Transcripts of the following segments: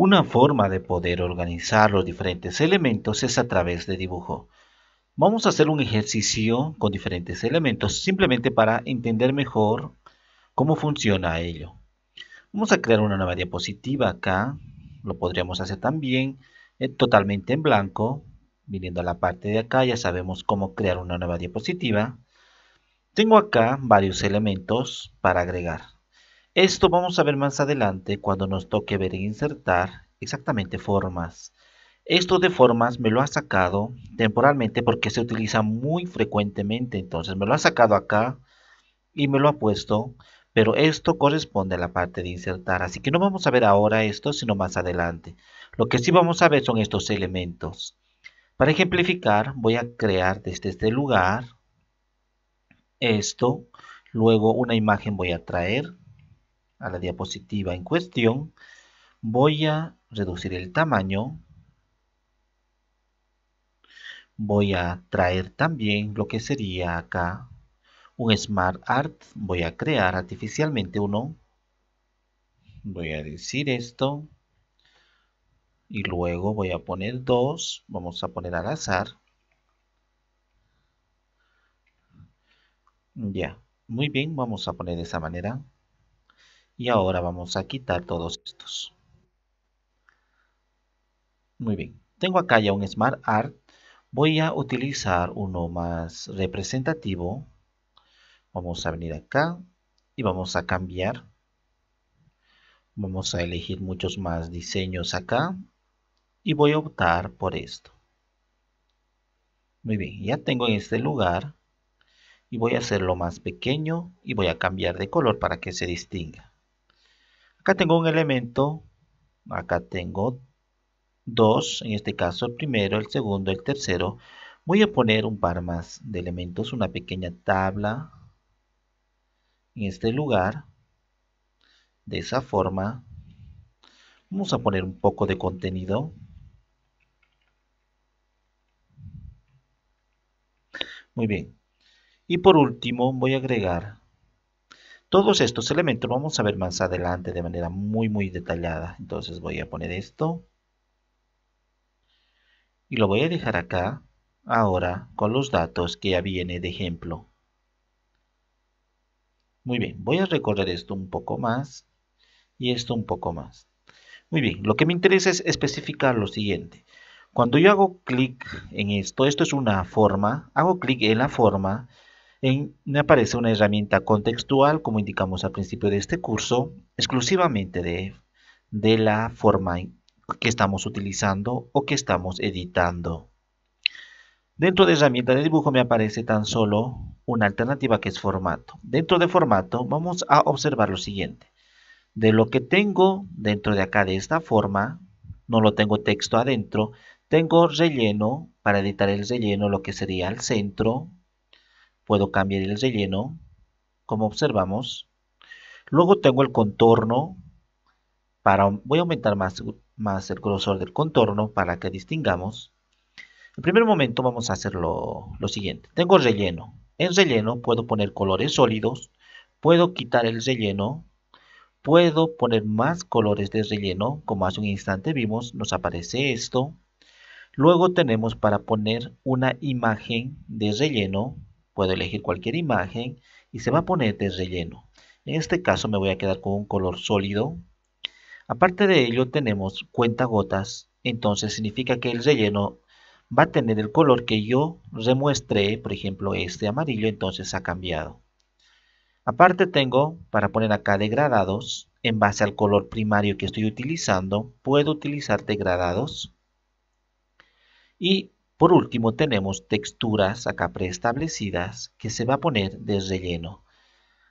Una forma de poder organizar los diferentes elementos es a través de dibujo. Vamos a hacer un ejercicio con diferentes elementos simplemente para entender mejor cómo funciona ello. Vamos a crear una nueva diapositiva acá. Lo podríamos hacer también totalmente en blanco. Viniendo a la parte de acá ya sabemos cómo crear una nueva diapositiva. Tengo acá varios elementos para agregar. Esto vamos a ver más adelante cuando nos toque ver en insertar exactamente formas. Esto de formas me lo ha sacado temporalmente porque se utiliza muy frecuentemente. Entonces me lo ha sacado acá y me lo ha puesto. Pero esto corresponde a la parte de insertar. Así que no vamos a ver ahora esto, sino más adelante. Lo que sí vamos a ver son estos elementos. Para ejemplificar, voy a crear desde este lugar esto. Luego una imagen voy a traer a la diapositiva en cuestión. Voy a reducir el tamaño. Voy a traer también lo que sería acá un Smart Art. Voy a crear artificialmente uno. Voy a decir esto. Y luego voy a poner dos. Vamos a poner al azar. Ya. Muy bien, vamos a poner de esa manera. Y ahora vamos a quitar todos estos. Muy bien. Tengo acá ya un Smart Art. Voy a utilizar uno más representativo. Vamos a venir acá y vamos a cambiar. Vamos a elegir muchos más diseños acá y voy a optar por esto. Muy bien, ya tengo en este lugar y voy a hacerlo más pequeño y voy a cambiar de color para que se distinga. Acá tengo un elemento, acá tengo dos, en este caso el primero, el segundo, el tercero. Voy a poner un par más de elementos, una pequeña tabla en este lugar. De esa forma, vamos a poner un poco de contenido. Muy bien. Y por último, voy a agregar todos estos elementos. Vamos a ver más adelante de manera muy detallada. Entonces voy a poner esto. Y lo voy a dejar acá. Ahora con los datos que ya viene de ejemplo. Muy bien. Voy a recorrer esto un poco más. Y esto un poco más. Muy bien, lo que me interesa es especificar lo siguiente. Cuando yo hago clic en esto es una forma, hago clic en la forma, me aparece una herramienta contextual, como indicamos al principio de este curso, exclusivamente de la forma que estamos utilizando o que estamos editando. Dentro de herramienta de dibujo me aparece tan solo una alternativa que es formato. Dentro de formato vamos a observar lo siguiente. De lo que tengo dentro de acá de esta forma, no lo tengo texto adentro, tengo relleno, para editar el relleno, lo que sería el centro, puedo cambiar el relleno, como observamos. Luego tengo el contorno, voy a aumentar más el grosor del contorno para que distingamos. En primer momento vamos a hacer lo siguiente, tengo relleno, en relleno puedo poner colores sólidos, puedo quitar el relleno. Puedo poner más colores de relleno, como hace un instante vimos, nos aparece esto. Luego tenemos para poner una imagen de relleno, puedo elegir cualquier imagen y se va a poner de relleno. En este caso me voy a quedar con un color sólido. Aparte de ello tenemos cuentagotas, entonces significa que el relleno va a tener el color que yo remuestré, por ejemplo este amarillo, entonces ha cambiado. Aparte tengo para poner acá degradados, en base al color primario que estoy utilizando, puedo utilizar degradados. Y por último tenemos texturas acá preestablecidas que se va a poner de relleno.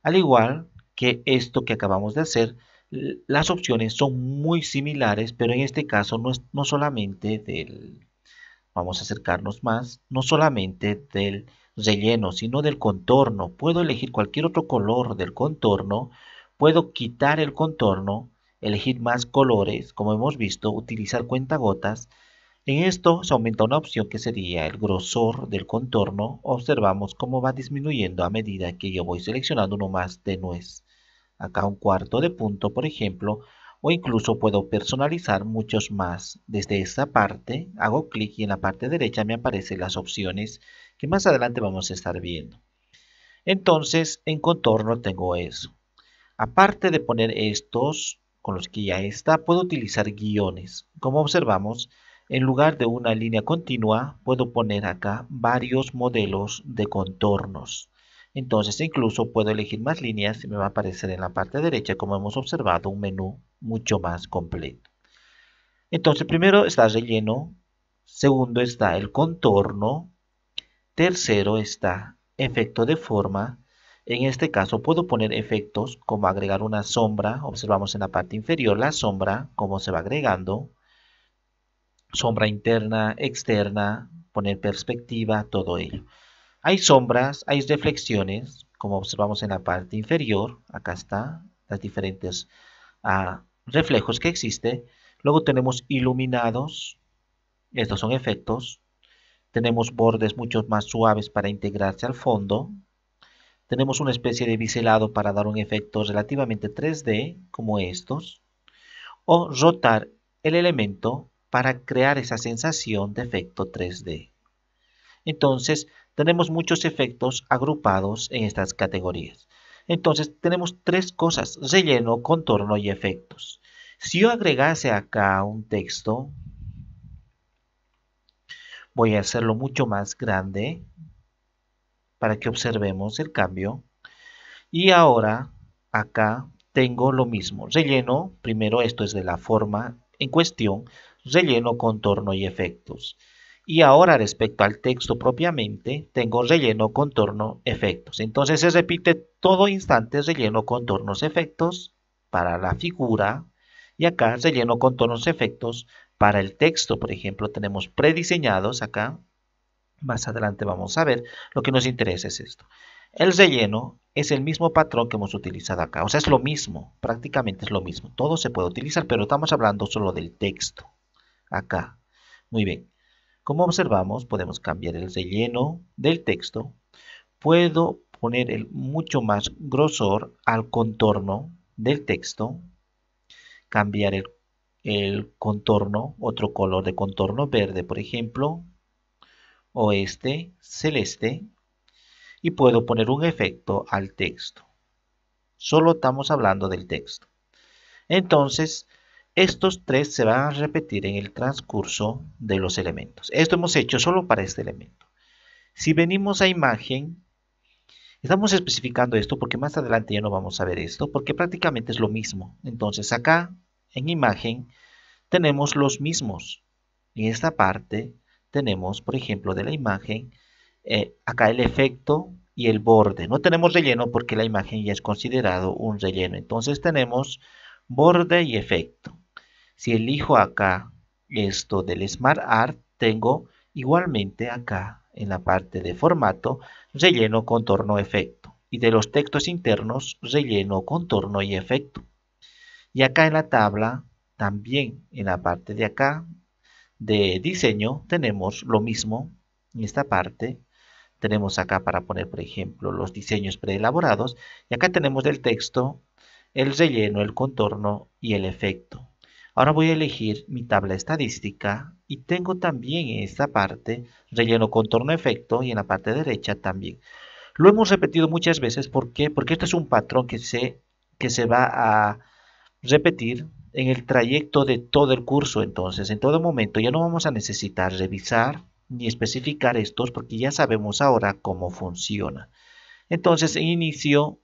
Al igual que esto que acabamos de hacer, las opciones son muy similares, pero en este caso no solamente vamos a acercarnos más, no solamente del relleno, sino del contorno. Puedo elegir cualquier otro color del contorno, puedo quitar el contorno, elegir más colores, como hemos visto, utilizar cuentagotas. En esto se aumenta una opción que sería el grosor del contorno. Observamos cómo va disminuyendo a medida que yo voy seleccionando uno más tenue. Acá un cuarto de punto, por ejemplo, o incluso puedo personalizar muchos más. Desde esta parte hago clic y en la parte derecha me aparecen las opciones que más adelante vamos a estar viendo. Entonces en contorno tengo eso. Aparte de poner estos con los que ya está, puedo utilizar guiones. Como observamos, en lugar de una línea continua, puedo poner acá varios modelos de contornos. Entonces incluso puedo elegir más líneas y me va a aparecer en la parte derecha, como hemos observado, un menú mucho más completo. Entonces primero está relleno, segundo está el contorno, tercero está efecto de forma. En este caso puedo poner efectos como agregar una sombra. Observamos en la parte inferior la sombra, cómo se va agregando. Sombra interna, externa, poner perspectiva, todo ello. Hay sombras, hay reflexiones, como observamos en la parte inferior. Acá está, las diferentes reflejos que existe. Luego tenemos iluminados. Estos son efectos. Tenemos bordes mucho más suaves para integrarse al fondo. Tenemos una especie de biselado para dar un efecto relativamente 3D, como estos. O rotar el elemento para crear esa sensación de efecto 3D. Entonces, tenemos muchos efectos agrupados en estas categorías. Entonces, tenemos tres cosas: relleno, contorno y efectos. Si yo agregase acá un texto, voy a hacerlo mucho más grande para que observemos el cambio. Y ahora acá tengo lo mismo. Relleno, primero esto es de la forma en cuestión, relleno, contorno y efectos. Y ahora respecto al texto propiamente, tengo relleno, contorno, efectos. Entonces se repite todo instante relleno, contornos, efectos para la figura. Y acá relleno, contornos, efectos para el texto. Por ejemplo, tenemos prediseñados acá. Más adelante vamos a ver. Lo que nos interesa es esto. El relleno es el mismo patrón que hemos utilizado acá. O sea, es lo mismo. Prácticamente es lo mismo. Todo se puede utilizar, pero estamos hablando solo del texto. Acá. Muy bien. Como observamos, podemos cambiar el relleno del texto. Puedo poner mucho más grosor al contorno del texto. Cambiar el contorno, otro color de contorno, verde, por ejemplo. O este, celeste. Y puedo poner un efecto al texto. Solo estamos hablando del texto. Entonces, estos tres se van a repetir en el transcurso de los elementos. Esto hemos hecho solo para este elemento. Si venimos a imagen, estamos especificando esto porque más adelante ya no vamos a ver esto, porque prácticamente es lo mismo. Entonces acá, en imagen, tenemos los mismos. En esta parte tenemos, por ejemplo, de la imagen, acá el efecto y el borde. No tenemos relleno porque la imagen ya es considerado un relleno. Entonces tenemos borde y efecto. Si elijo acá esto del Smart Art, tengo igualmente acá en la parte de formato, relleno, contorno, efecto. Y de los textos internos, relleno, contorno y efecto. Y acá en la tabla, también en la parte de acá de diseño, tenemos lo mismo. En esta parte tenemos acá para poner, por ejemplo, los diseños preelaborados. Y acá tenemos el texto, el relleno, el contorno y el efecto. Ahora voy a elegir mi tabla estadística y tengo también en esta parte relleno, contorno, efecto y en la parte derecha también. Lo hemos repetido muchas veces. ¿Por qué? Porque este es un patrón que se va a repetir en el trayecto de todo el curso. Entonces, en todo momento ya no vamos a necesitar revisar ni especificar estos porque ya sabemos ahora cómo funciona. Entonces, en inicio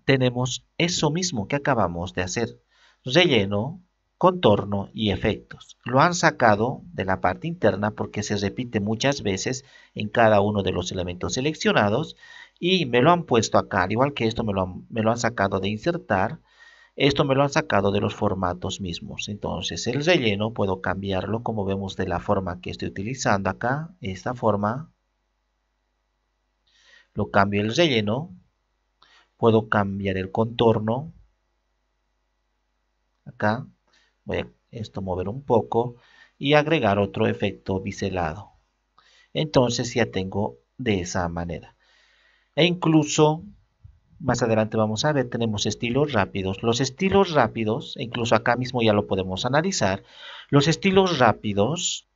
tenemos eso mismo que acabamos de hacer: relleno, contorno y efectos. Lo han sacado de la parte interna porque se repite muchas veces en cada uno de los elementos seleccionados y me lo han puesto acá, al igual que esto me lo han sacado de insertar. Esto me lo han sacado de los formatos mismos. Entonces el relleno puedo cambiarlo, como vemos, de la forma que estoy utilizando acá. Esta forma lo cambio el relleno. Puedo cambiar el contorno. Acá voy a esto mover un poco y agregar otro efecto biselado. Entonces ya tengo de esa manera. E incluso Más adelante vamos a ver, tenemos estilos rápidos. Los estilos rápidos, incluso acá mismo ya lo podemos analizar, los estilos rápidos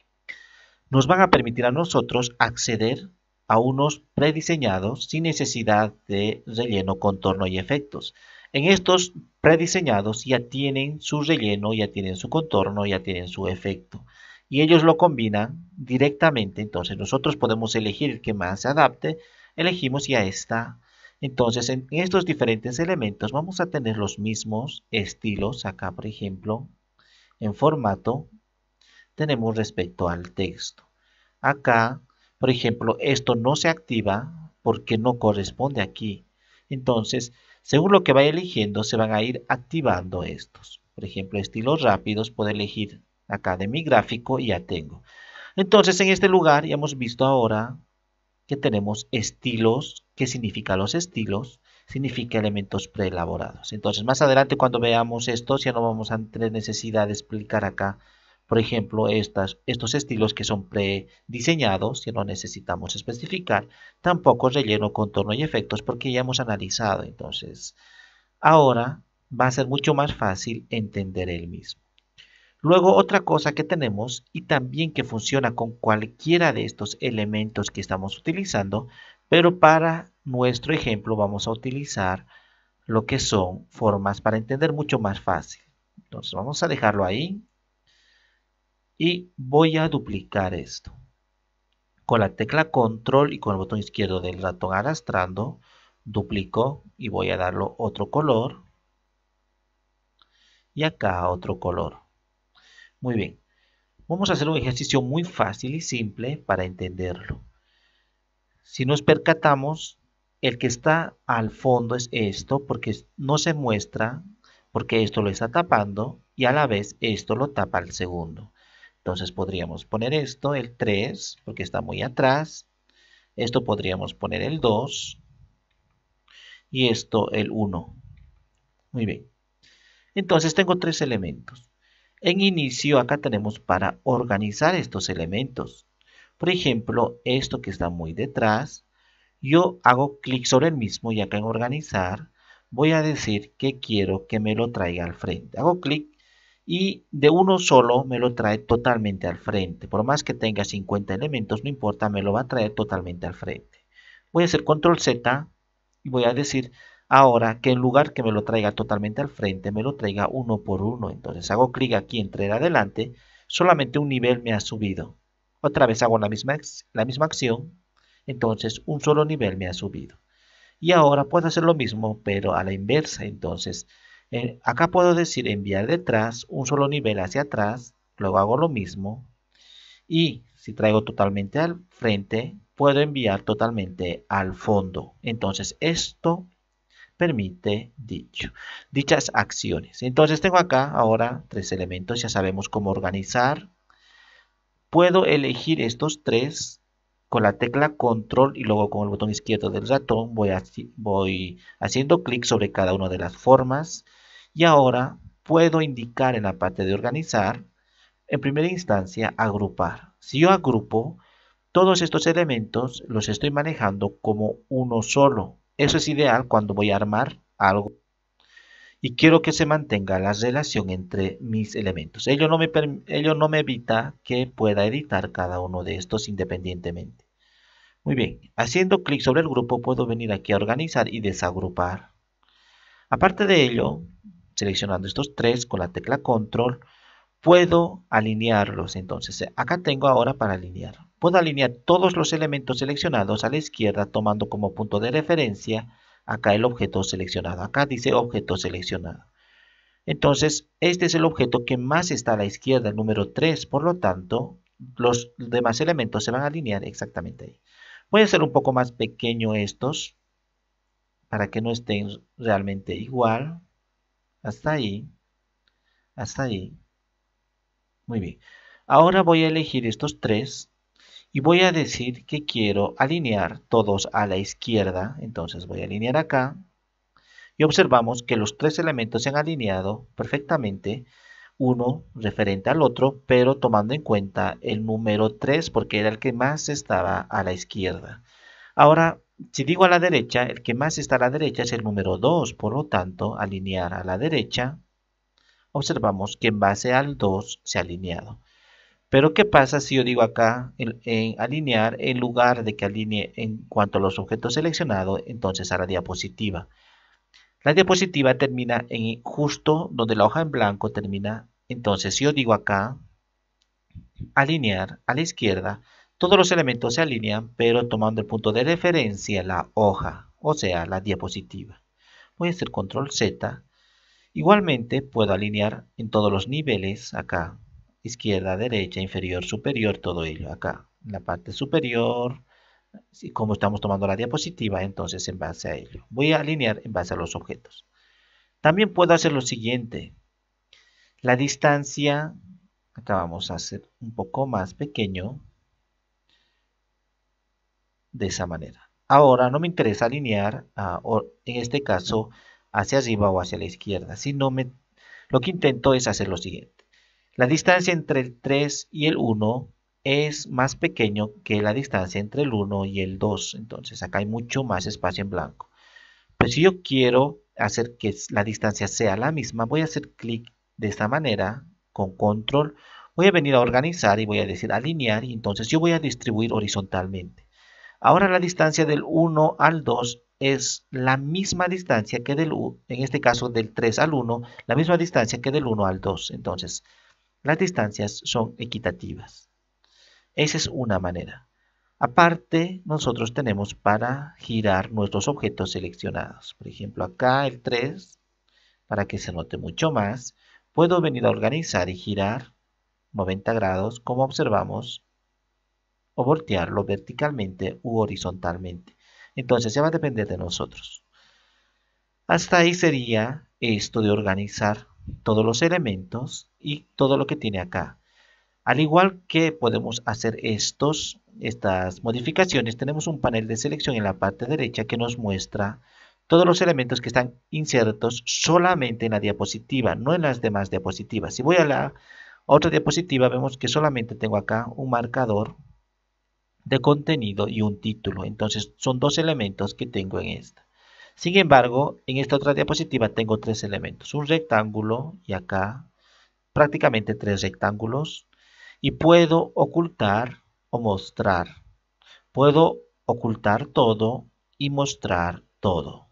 nos van a permitir a nosotros acceder a unos prediseñados sin necesidad de relleno, contorno y efectos. En estos prediseñados ya tienen su relleno, ya tienen su contorno, ya tienen su efecto. Y ellos lo combinan directamente, entonces nosotros podemos elegir el que más se adapte, elegimos y ya está. Entonces en estos diferentes elementos vamos a tener los mismos estilos, acá por ejemplo, en formato, tenemos respecto al texto. Acá, por ejemplo, esto no se activa porque no corresponde aquí. Entonces, según lo que vaya eligiendo, se van a ir activando estos. Por ejemplo, estilos rápidos, puedo elegir acá de mi gráfico y ya tengo. Entonces, en este lugar ya hemos visto ahora que tenemos estilos. ¿Qué significa los estilos? Significa elementos preelaborados. Entonces, más adelante cuando veamos estos, ya no vamos a tener necesidad de explicar acá, por ejemplo, estos estilos que son prediseñados, ya no necesitamos especificar, tampoco relleno, contorno y efectos, porque ya hemos analizado. Entonces, ahora va a ser mucho más fácil entender el mismo. Luego otra cosa que tenemos y también que funciona con cualquiera de estos elementos que estamos utilizando, pero para nuestro ejemplo vamos a utilizar lo que son formas para entender mucho más fácil. Entonces vamos a dejarlo ahí y voy a duplicar esto. Con la tecla control y con el botón izquierdo del ratón arrastrando, duplico y voy a darle otro color y acá otro color. Muy bien. Vamos a hacer un ejercicio muy fácil y simple para entenderlo. Si nos percatamos, el que está al fondo es esto, porque no se muestra, porque esto lo está tapando, y a la vez esto lo tapa el segundo. Entonces podríamos poner esto, el 3, porque está muy atrás. Esto podríamos poner el 2, y esto el 1. Muy bien. Entonces tengo tres elementos. En inicio acá tenemos para organizar estos elementos. Por ejemplo, esto que está muy detrás, yo hago clic sobre el mismo y acá en organizar voy a decir que quiero que me lo traiga al frente. Hago clic y de uno solo me lo trae totalmente al frente. Por más que tenga 50 elementos, no importa, me lo va a traer totalmente al frente. Voy a hacer control Z y voy a decir ahora que en lugar que me lo traiga totalmente al frente, me lo traiga uno por uno. Entonces hago clic aquí en traer adelante, solamente un nivel me ha subido. Otra vez hago la misma acción, entonces un solo nivel me ha subido. Y ahora puedo hacer lo mismo, pero a la inversa. Entonces, acá puedo decir enviar detrás, un solo nivel hacia atrás, luego hago lo mismo. Y si traigo totalmente al frente, puedo enviar totalmente al fondo. Entonces, esto permite dichas acciones. Entonces, tengo acá ahora tres elementos. Ya sabemos cómo organizar. Puedo elegir estos tres con la tecla control y luego con el botón izquierdo del ratón voy haciendo clic sobre cada una de las formas y ahora puedo indicar en la parte de organizar, en primera instancia agrupar. Si yo agrupo, todos estos elementos los estoy manejando como uno solo. Eso es ideal cuando voy a armar algo y quiero que se mantenga la relación entre mis elementos. Ello no me evita que pueda editar cada uno de estos independientemente. Muy bien, haciendo clic sobre el grupo puedo venir aquí a organizar y desagrupar. Aparte de ello, seleccionando estos tres con la tecla control, puedo alinearlos. Entonces, acá tengo ahora para alinear. Puedo alinear todos los elementos seleccionados a la izquierda tomando como punto de referencia acá el objeto seleccionado. Acá dice objeto seleccionado. Entonces, este es el objeto que más está a la izquierda, el número 3. Por lo tanto, los demás elementos se van a alinear exactamente ahí. Voy a hacer un poco más pequeño estos para que no estén realmente igual. Hasta ahí. Hasta ahí. Muy bien. Ahora voy a elegir estos tres y voy a decir que quiero alinear todos a la izquierda. Entonces voy a alinear acá y observamos que los tres elementos se han alineado perfectamente, uno referente al otro, pero tomando en cuenta el número 3 porque era el que más estaba a la izquierda. Ahora Si digo a la derecha, el que más está a la derecha es el número 2, por lo tanto, alinear a la derecha, observamos que en base al 2 se ha alineado. Pero ¿qué pasa si yo digo acá en alinear, en lugar de que alinee en cuanto a los objetos seleccionados, entonces a la diapositiva? La diapositiva termina en justo donde la hoja en blanco termina. Entonces, si yo digo acá, alinear a la izquierda, todos los elementos se alinean, pero tomando el punto de referencia la hoja, o sea, la diapositiva. Voy a hacer control Z. Igualmente puedo alinear en todos los niveles, acá, izquierda, derecha, inferior, superior, todo ello, acá, en la parte superior, como estamos tomando la diapositiva, entonces en base a ello. Voy a alinear en base a los objetos. También puedo hacer lo siguiente. La distancia, acá vamos a hacer un poco más pequeño, de esa manera. Ahora no me interesa alinear, en este caso, hacia arriba o hacia la izquierda, sino lo que intento es hacer lo siguiente. La distancia entre el 3 y el 1 es más pequeño que la distancia entre el 1 y el 2. Entonces acá hay mucho más espacio en blanco. Pero si yo quiero hacer que la distancia sea la misma, voy a hacer clic de esta manera, con control. Voy a venir a organizar y voy a decir alinear, y entonces yo voy a distribuir horizontalmente. Ahora la distancia del 1 al 2 es la misma distancia que en este caso del 3 al 1, la misma distancia que del 1 al 2. Entonces, las distancias son equitativas. Esa es una manera. Aparte, nosotros tenemos para girar nuestros objetos seleccionados. Por ejemplo, acá el 3, para que se note mucho más, puedo venir a organizar y girar 90 grados, como observamos, o voltearlo verticalmente u horizontalmente. Entonces ya va a depender de nosotros. Hasta ahí sería esto de organizar todos los elementos y todo lo que tiene acá. Al igual que podemos hacer estas modificaciones, tenemos un panel de selección en la parte derecha que nos muestra todos los elementos que están insertos solamente en la diapositiva, no en las demás diapositivas. Si voy a la otra diapositiva, vemos que solamente tengo acá un marcador de contenido y un título. Entonces son dos elementos que tengo en esta. Sin embargo, en esta otra diapositiva tengo tres elementos. Un rectángulo y acá prácticamente tres rectángulos. Y puedo ocultar o mostrar. Puedo ocultar todo y mostrar todo.